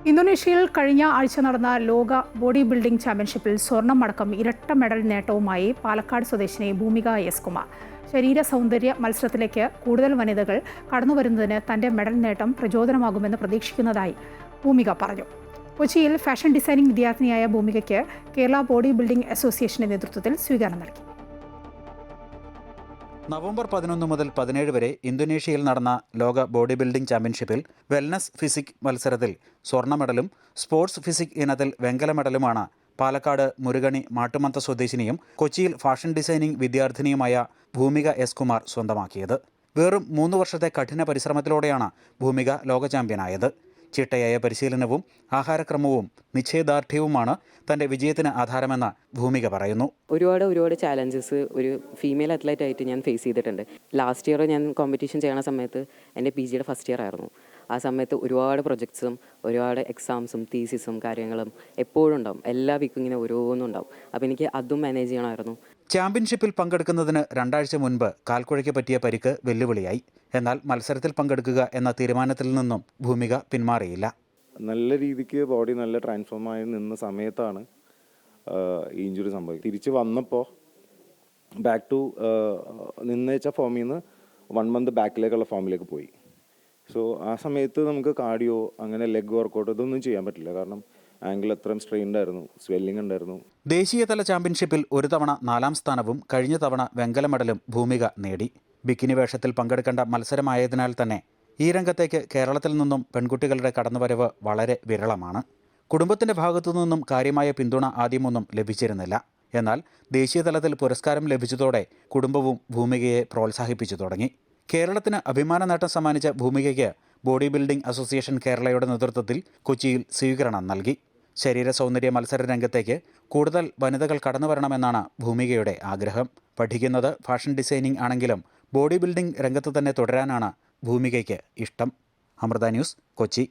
ഇന്തോനേഷ്യയിൽ കഴിഞ്ഞ ആഴ്ച നടന്ന ലോക ബോഡി ബിൽഡിംഗ് ചാമ്പ്യൻഷിപ്പിൽ സ്വർണ്ണമടക്കം ഇരട്ട മെഡൽ നേട്ടവുമായി പാലക്കാട് സ്വദേശിനി ഭൂമിക എസ് കുമാർ. ശരീര സൗന്ദര്യ മത്സരത്തിലേക്ക് കൂടുതൽ വനിതകൾ കടന്നുവരുന്നതിന് തന്റെ മെഡൽ നേട്ടം പ്രചോദനമാകുമെന്ന് പ്രതീക്ഷിക്കുന്നതായി ഭൂമിക പറഞ്ഞു. കൊച്ചിയിൽ ഫാഷൻ ഡിസൈനിംഗ് വിദ്യാർത്ഥിനിയായ ഭൂമികയ്ക്ക് കേരള ബോഡി ബിൽഡിംഗ് അസോസിയേഷന്റെ നേതൃത്വത്തിൽ സ്വീകരണം നൽകി. നവംബർ 11 മുതൽ 17 വരെ ഇന്തോനേഷ്യയിൽ നടന്ന ലോക ബോഡി ബിൽഡിംഗ് ചാമ്പ്യൻഷിപ്പിൽ വെൽനസ് ഫിസിക് മത്സരത്തിൽ സ്വർണ്ണ മെഡലും സ്പോർട്സ് ഫിസിക് ഇനത്തിൽ വെങ്കല മെഡലുമാണ് പാലക്കാട് മുരുകണി മാട്ടുമന്ത സ്വദേശിനിയും കൊച്ചിയിൽ ഫാഷൻ ഡിസൈനിംഗ് വിദ്യാർത്ഥിനിയുമായ ഭൂമിക എസ് കുമാർ സ്വന്തമാക്കിയത്. വെറും 3 വർഷത്തെ കഠിന പരിശ്രമത്തിലൂടെയാണ് ഭൂമിക ലോക ചാമ്പ്യനായത്. ചിട്ടയായ പരിശീലനവും ആഹാരക്രമവും നിശ്ചയദാർഢ്യവുമാണ് തന്റെ വിജയത്തിന് ആധാരമെന്ന് ഭൂമിക പറയുന്നു. ഒരുപാട് ചാലഞ്ചസ് ഒരു ഫീമെയിൽ അത്ലറ്റ് ആയിട്ട് ഞാൻ ഫേസ് ചെയ്തിട്ടുണ്ട്. ലാസ്റ്റ് ഇയർ ഞാൻ കോമ്പറ്റീഷൻ ചെയ്യണ സമയത്ത് എൻ്റെ PGയുടെ ഫസ്റ്റ് ഇയർ ആയിരുന്നു. ആ സമയത്ത് ഒരുപാട് പ്രൊജക്ട്സും ഒരുപാട് എക്സാംസും തീസിസും കാര്യങ്ങളും എപ്പോഴും ഉണ്ടാവും. എല്ലാ വീക്കും ഇങ്ങനെ ഓരോന്നും ഉണ്ടാവും. അപ്പോൾ എനിക്ക് അതും മാനേജ് ചെയ്യണമായിരുന്നു. ചാമ്പ്യൻഷിപ്പിൽ പങ്കെടുക്കുന്നതിന് 2 ആഴ്ച മുൻപ് കാൽക്കുഴയ്ക്ക് പറ്റിയ പരിക്ക് വെല്ലുവിളിയായി. എന്നാൽ മത്സരത്തിൽ പങ്കെടുക്കുക എന്ന തീരുമാനത്തിൽ നിന്നും ഭൂമിക പിന്മാറിയില്ല. നല്ല രീതിക്ക് ബോഡി നല്ല ട്രാൻസ്ഫോം ആയി നിന്ന സമയത്താണ് ഈ ഇഞ്ചുറി സംഭവിച്ചത്. തിരിച്ച് വന്നപ്പോൾ ബാക്ക് ടു നിന്നേച്ച ഫോമിൽ നിന്ന് 1 മന്ത് ബാക്കിലേക്കുള്ള ഫോമിലേക്ക് പോയി. സോ ആ സമയത്ത് നമുക്ക് കാർഡിയോ അങ്ങനെ ലെഗ് വർക്കൗട്ട് ഇതൊന്നും ചെയ്യാൻ പറ്റില്ല. കാരണം ആംഗിൾ അത്രയും സ്ട്രെയിൻഡ് ആയിരുന്നു, സ്വെല്ലിംഗ് ഉണ്ടായിരുന്നു. ദേശീയതല ചാമ്പ്യൻഷിപ്പിൽ ഒരു തവണ 4ാം സ്ഥാനവും കഴിഞ്ഞ തവണ വെങ്കല മെഡലും ഭൂമിക നേടി. ബിക്കിനി വേഷത്തിൽ പങ്കെടുക്കേണ്ട മത്സരമായതിനാൽ തന്നെ ഈ രംഗത്തേക്ക് കേരളത്തിൽ നിന്നും പെൺകുട്ടികളുടെ കടന്നുവരവ് വളരെ വിരളമാണ്. കുടുംബത്തിന്റെ ഭാഗത്തു നിന്നും കാര്യമായ പിന്തുണ ആദ്യമൊന്നും ലഭിച്ചിരുന്നില്ല. എന്നാൽ ദേശീയതലത്തിൽ പുരസ്കാരം ലഭിച്ചതോടെ കുടുംബവും ഭൂമികയെ പ്രോത്സാഹിപ്പിച്ചു തുടങ്ങി. കേരളത്തിന് അഭിമാന നേട്ടം സമ്മാനിച്ച ഭൂമികയ്ക്ക് ബോഡി ബിൽഡിംഗ് അസോസിയേഷൻ കേരളയുടെ നേതൃത്വത്തിൽ കൊച്ചിയിൽ സ്വീകരണം നൽകി. ശരീര സൗന്ദര്യ മത്സര രംഗത്തേക്ക് കൂടുതൽ വനിതകൾ കടന്നുവരണമെന്നാണ് ഭൂമികയുടെ ആഗ്രഹം. പഠിക്കുന്നത് ഫാഷൻ ഡിസൈനിംഗ് ആണെങ്കിലും ബോഡി ബിൽഡിംഗ് രംഗത്ത് തന്നെ തുടരാനാണ് ഭൂമികയ്ക്ക് ഇഷ്ടം. അമൃത ന്യൂസ്, കൊച്ചി.